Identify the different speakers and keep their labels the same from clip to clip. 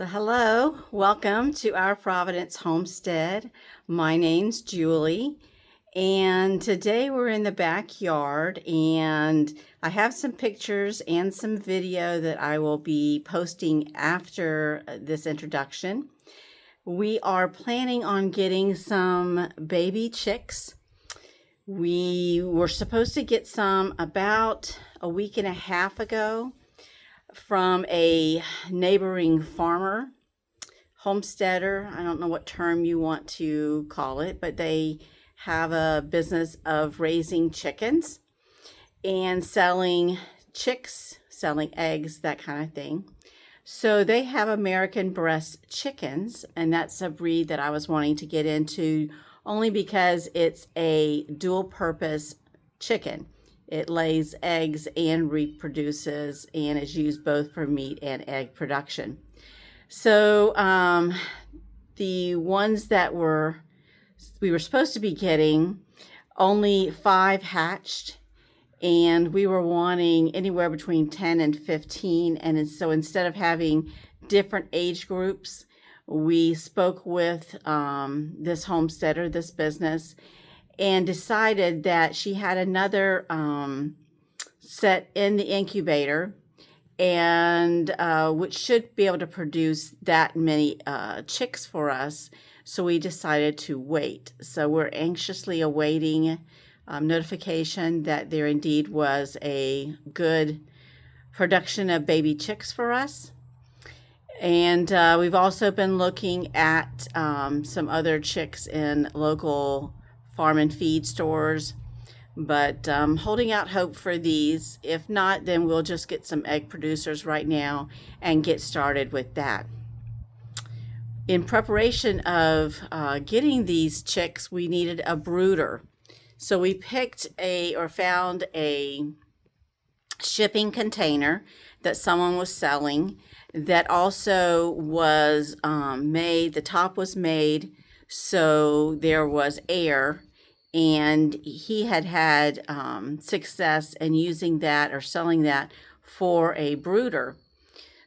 Speaker 1: So hello, welcome to our Providence Homestead. My name's Julie, and today we're in the backyard, and I have some pictures and some video that I will be posting after this introduction. We are planning on getting some baby chicks. We were supposed to get some about a week and a half ago from a neighboring farmer, homesteader. I don't know what term you want to call it, but they have a business of raising chickens and selling chicks, selling eggs, that kind of thing. So they have American breast chickens, and that's a breed that I was wanting to get into only because it's a dual purpose chicken. It lays eggs and reproduces and is used both for meat and egg production. So the ones that we were supposed to be getting, only 5 hatched, and we were wanting anywhere between 10 and 15. And so instead of having different age groups, we spoke with this homesteader, this business, and decided that she had another set in the incubator, and which should be able to produce that many chicks for us. So we decided to wait. So we're anxiously awaiting notification that there indeed was a good production of baby chicks for us. And we've also been looking at some other chicks in local farm and feed stores, but holding out hope for these. If not, then we'll just get some egg producers right now and get started with that. In preparation of getting these chicks, we needed a brooder. So we found a shipping container that someone was selling that also was made, the top was made so there was air, and he had success in using that or selling that for a brooder.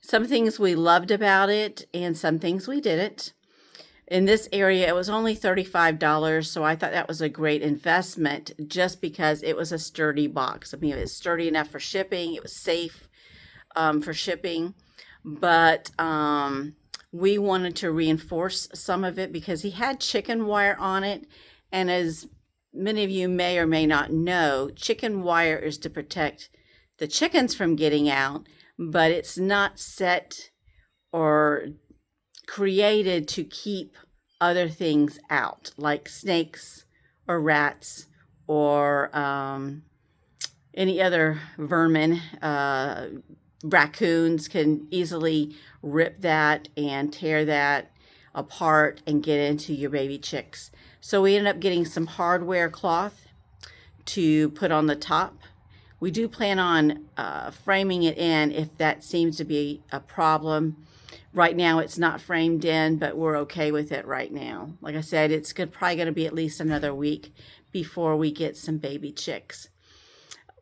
Speaker 1: Some things we loved about it and some things we didn't. In this area, it was only $35, so I thought that was a great investment just because it was a sturdy box. I mean, it was sturdy enough for shipping. It was safe for shipping, but we wanted to reinforce some of it because he had chicken wire on it. And as many of you may or may not know, chicken wire is to protect the chickens from getting out, but it's not set or created to keep other things out, like snakes or rats or any other vermin. Raccoons can easily rip that and tear that apart and get into your baby chicks. So we ended up getting some hardware cloth to put on the top. We do plan on framing it in if that seems to be a problem. Right now it's not framed in, but we're okay with it right now. Like I said, it's probably going to be at least another week before we get some baby chicks.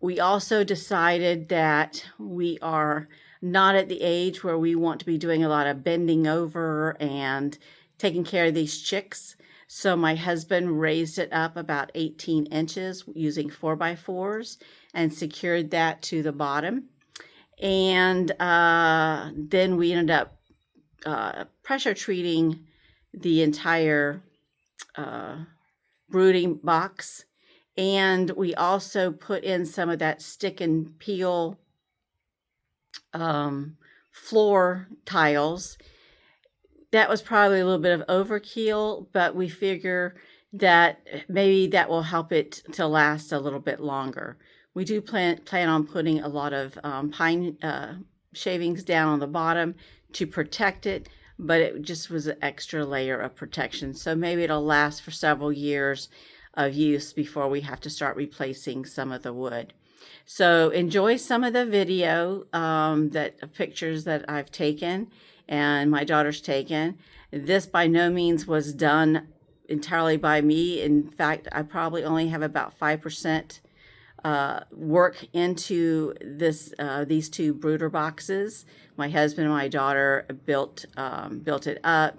Speaker 1: We also decided that we are not at the age where we want to be doing a lot of bending over and taking care of these chicks. So my husband raised it up about 18 inches using 4x4s and secured that to the bottom. And then we ended up pressure treating the entire brooding box. And we also put in some of that stick and peel floor tiles. That was probably a little bit of overkill, but we figure that maybe that will help it to last a little bit longer. We do plan on putting a lot of pine shavings down on the bottom to protect it, but it just was an extra layer of protection. So maybe it'll last for several years of use before we have to start replacing some of the wood. So enjoy some of the video pictures that I've taken and my daughter's taken. This by no means was done entirely by me. In fact, I probably only have about 5% work into these two brooder boxes. My husband and my daughter built it up,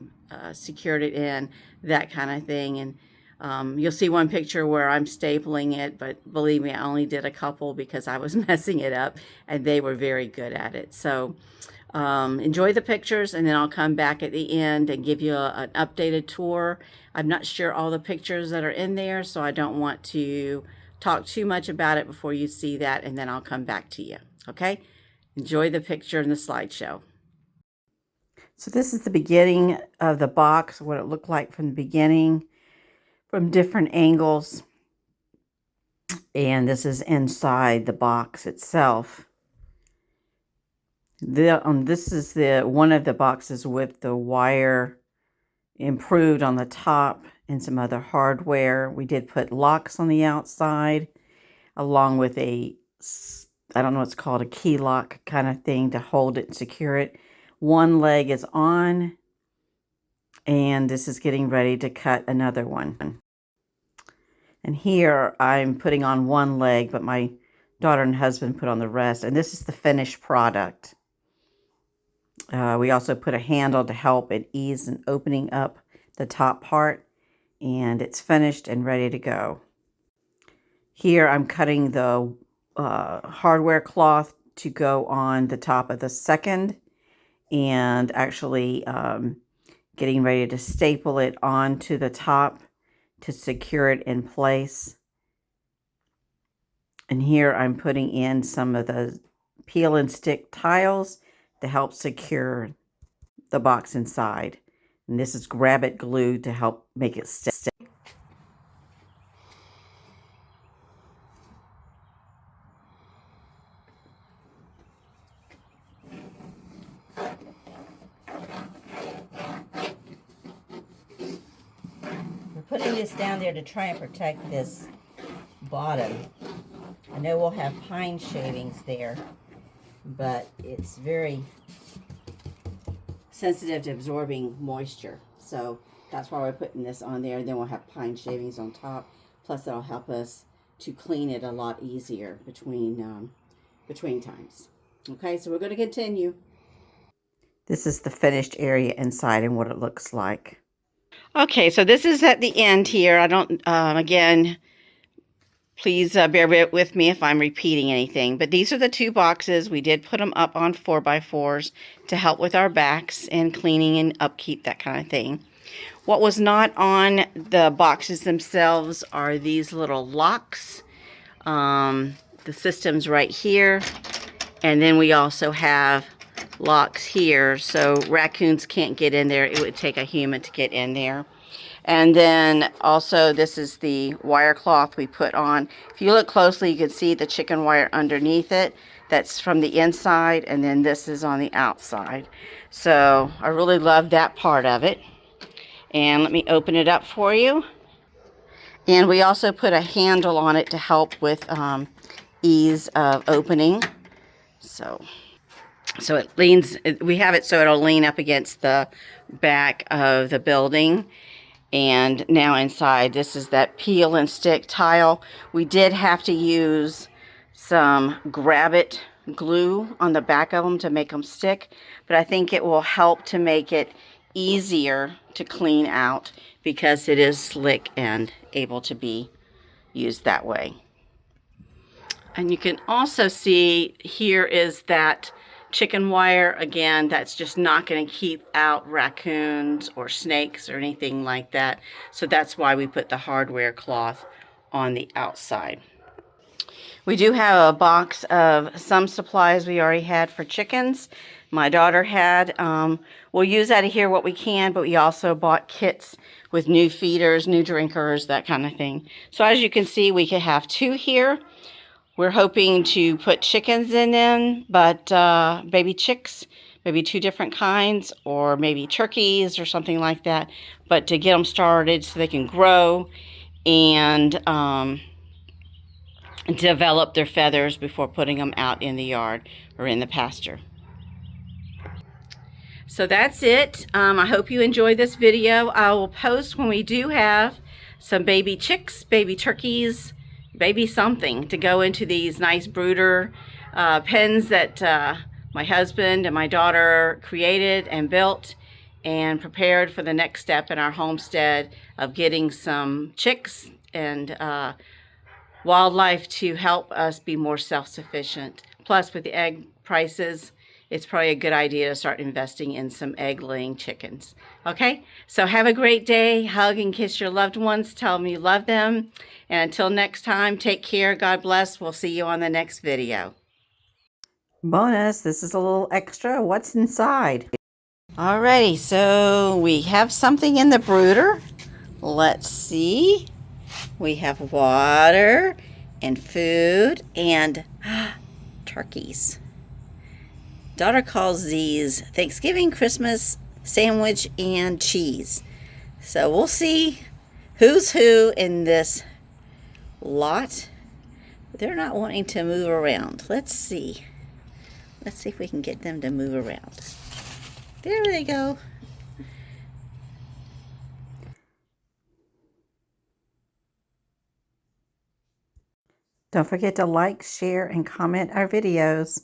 Speaker 1: secured it in, that kind of thing. And you'll see one picture where I'm stapling it, but believe me, I only did a couple because I was messing it up, and they were very good at it. So enjoy the pictures, and then I'll come back at the end and give you an updated tour. I'm not sure all the pictures that are in there, so I don't want to talk too much about it before you see that, and then I'll come back to you. Okay? Enjoy the picture and the slideshow. So this is the beginning of the box, what it looked like from the beginning, from different angles. And this is inside the box itself. This is one of the boxes with the wire improved on the top and some other hardware. We did put locks on the outside, along with I don't know what's called, a key lock kind of thing to hold it and secure it. One leg is on, and this is getting ready to cut another one. And here I'm putting on one leg, but my daughter and husband put on the rest. And this is the finished product. We also put a handle to help it ease in opening up the top part. And it's finished and ready to go. Here I'm cutting the hardware cloth to go on the top of the second, and actually getting ready to staple it onto the top to secure it in place. And here I'm putting in some of the peel and stick tiles to help secure the box inside. And this is grab-it glue to help make it stick. We're putting this down there to try and protect this bottom. I know we'll have pine shavings there, but it's very sensitive to absorbing moisture. So that's why we're putting this on there. Then we'll have pine shavings on top. Plus that'll help us to clean it a lot easier between times. Okay, so we're going to continue. This is the finished area inside and what it looks like. Okay, so this is at the end here. I don't, again, please bear with me if I'm repeating anything. But these are the two boxes. We did put them up on 4x4s to help with our backs and cleaning and upkeep, that kind of thing. What was not on the boxes themselves are these little locks. The system's right here. And then we also have locks here, so raccoons can't get in there. It would take a human to get in there. And then also this is the wire cloth we put on. If you look closely, you can see the chicken wire underneath it. That's from the inside, and then this is on the outside. So I really love that part of it. And let me open it up for you. And we also put a handle on it to help with ease of opening. So it leans, we have it so it'll lean up against the back of the building. And now inside, this is that peel and stick tile. We did have to use some grab-it glue on the back of them to make them stick, but I think it will help to make it easier to clean out because it is slick and able to be used that way. And you can also see here is that chicken wire. Again, that's just not going to keep out raccoons or snakes or anything like that. So that's why we put the hardware cloth on the outside. We do have a box of some supplies we already had for chickens. My daughter had. We'll use out of here what we can, but we also bought kits with new feeders, new drinkers, that kind of thing. So as you can see, we could have two here. We're hoping to put chickens in them, but baby chicks, maybe two different kinds, or maybe turkeys or something like that. But to get them started so they can grow and develop their feathers before putting them out in the yard or in the pasture. So that's it. I hope you enjoyed this video. I will post when we do have some baby chicks, baby turkeys, maybe something to go into these nice brooder pens that my husband and my daughter created and built and prepared for the next step in our homestead of getting some chicks and wildlife to help us be more self-sufficient. Plus, with the egg prices, it's probably a good idea to start investing in some egg-laying chickens. Okay, so have a great day. Hug and kiss your loved ones. Tell them you love them. And until next time, take care. God bless. We'll see you on the next video. Bonus, this is a little extra. What's inside? Alrighty, so we have something in the brooder. Let's see. We have water and food and turkeys. Daughter calls these Thanksgiving, Christmas, sandwich, and cheese. So we'll see who's who in this lot. They're not wanting to move around. Let's see. Let's see if we can get them to move around. There they go. Don't forget to like, share, and comment our videos.